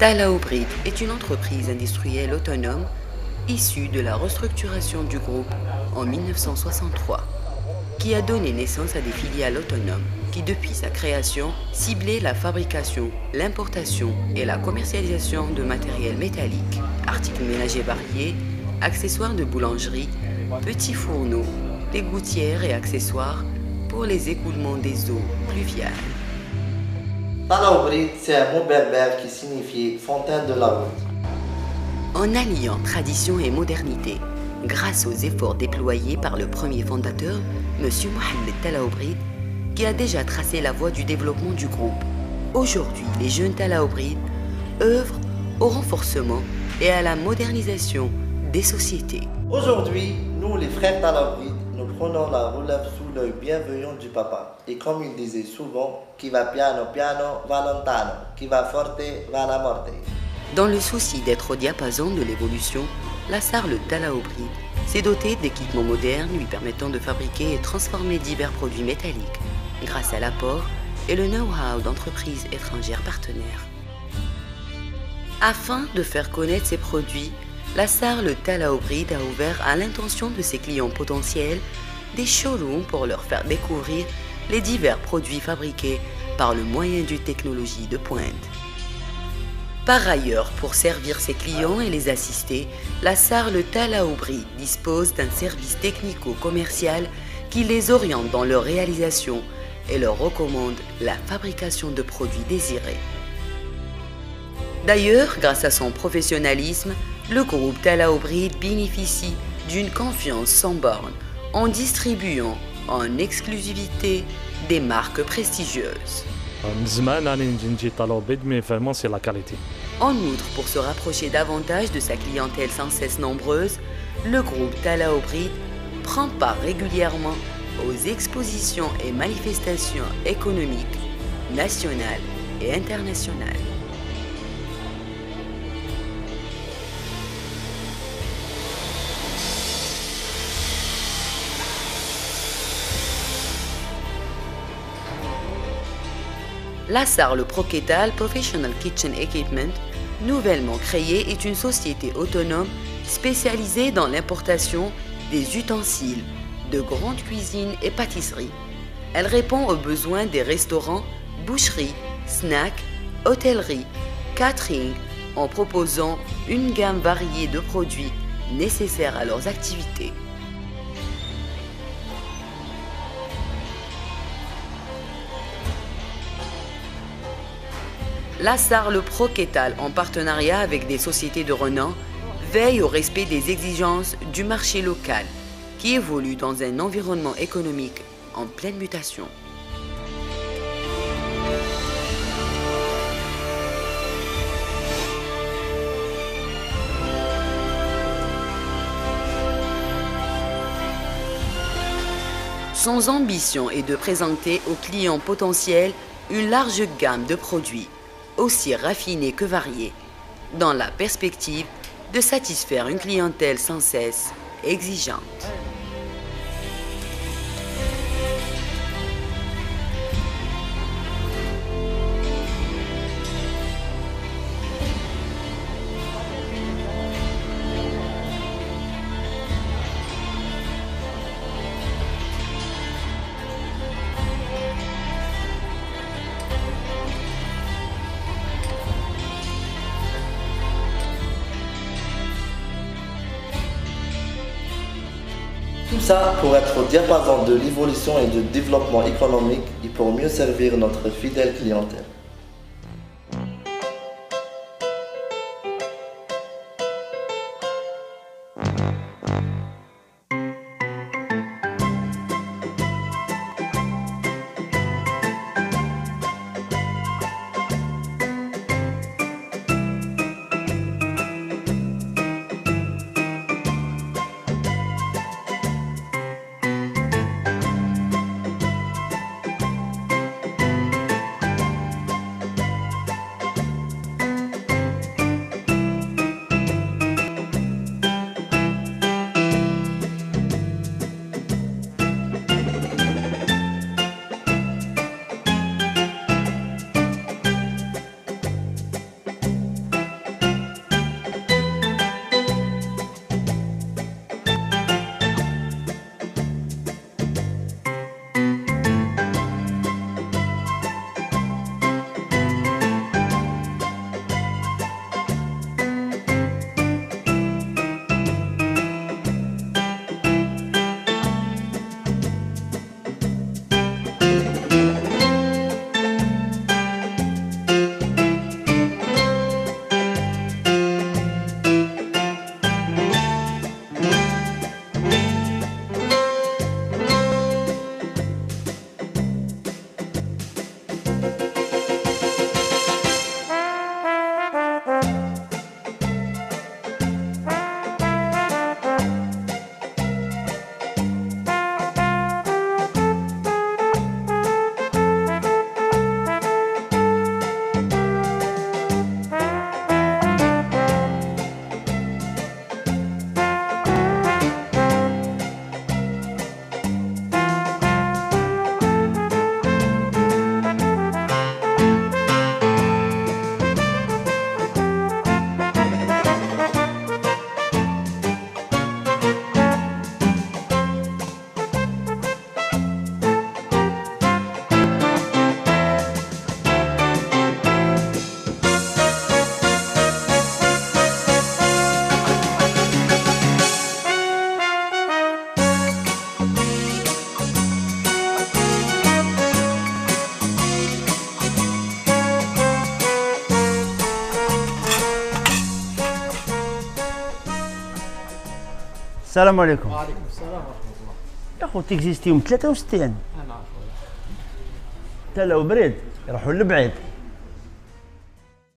Talaobrid est une entreprise industrielle autonome issue de la restructuration du groupe en 1963, qui a donné naissance à des filiales autonomes qui, depuis sa création, ciblaient la fabrication, l'importation et la commercialisation de matériel métallique, articles ménagers variés, accessoires de boulangerie, petits fourneaux, des gouttières et accessoires pour les écoulements des eaux pluviales. Talaobrid, c'est un mot berbère qui signifie fontaine de la route. En alliant tradition et modernité, grâce aux efforts déployés par le premier fondateur, M. Mohamed Talaobrid, qui a déjà tracé la voie du développement du groupe. Aujourd'hui, les jeunes Talaobrid œuvrent au renforcement et à la modernisation des sociétés. Aujourd'hui, nous, les frères Talaobrid, nous prenons la relève sous l'œil bienveillant du papa. Et comme il disait souvent, qui va piano piano va lontano, qui va forte va la morte. Dans le souci d'être au diapason de l'évolution, la Sarle Talaobrid s'est dotée d'équipements modernes lui permettant de fabriquer et transformer divers produits métalliques grâce à l'apport et le know-how d'entreprises étrangères partenaires. Afin de faire connaître ses produits, la Sarle Talaobrid a ouvert à l'intention de ses clients potentiels des showrooms pour leur faire découvrir les divers produits fabriqués par le moyen d'une technologie de pointe. Par ailleurs, pour servir ses clients et les assister, la Sarle Talaobrid dispose d'un service technico-commercial qui les oriente dans leur réalisation et leur recommande la fabrication de produits désirés. D'ailleurs, grâce à son professionnalisme, le groupe Talaobrid bénéficie d'une confiance sans borne en distribuant en exclusivité des marques prestigieuses. Mais vraiment, c'est la qualité. En outre, pour se rapprocher davantage de sa clientèle sans cesse nombreuse, le groupe Talaobrid prend part régulièrement aux expositions et manifestations économiques, nationales et internationales. La Sarle Proketal Professional Kitchen Equipment, nouvellement créée, est une société autonome spécialisée dans l'importation des ustensiles de grande cuisine et pâtisserie. Elle répond aux besoins des restaurants, boucheries, snacks, hôtelleries, catering, en proposant une gamme variée de produits nécessaires à leurs activités. La Sarle Proketal, en partenariat avec des sociétés de renom, veille au respect des exigences du marché local, qui évolue dans un environnement économique en pleine mutation. Son ambition est de présenter aux clients potentiels une large gamme de produits, aussi raffinés que variés, dans la perspective de satisfaire une clientèle sans cesse exigeante. Tout ça pour être au diapason de l'évolution et du développement économique et pour mieux servir notre fidèle clientèle. السلام عليكم. وعليكم السلام ورحمة الله. يا خو تيكزيستيهم 63. أنا عفوا. تلا وبريد يروحوا لبعيد.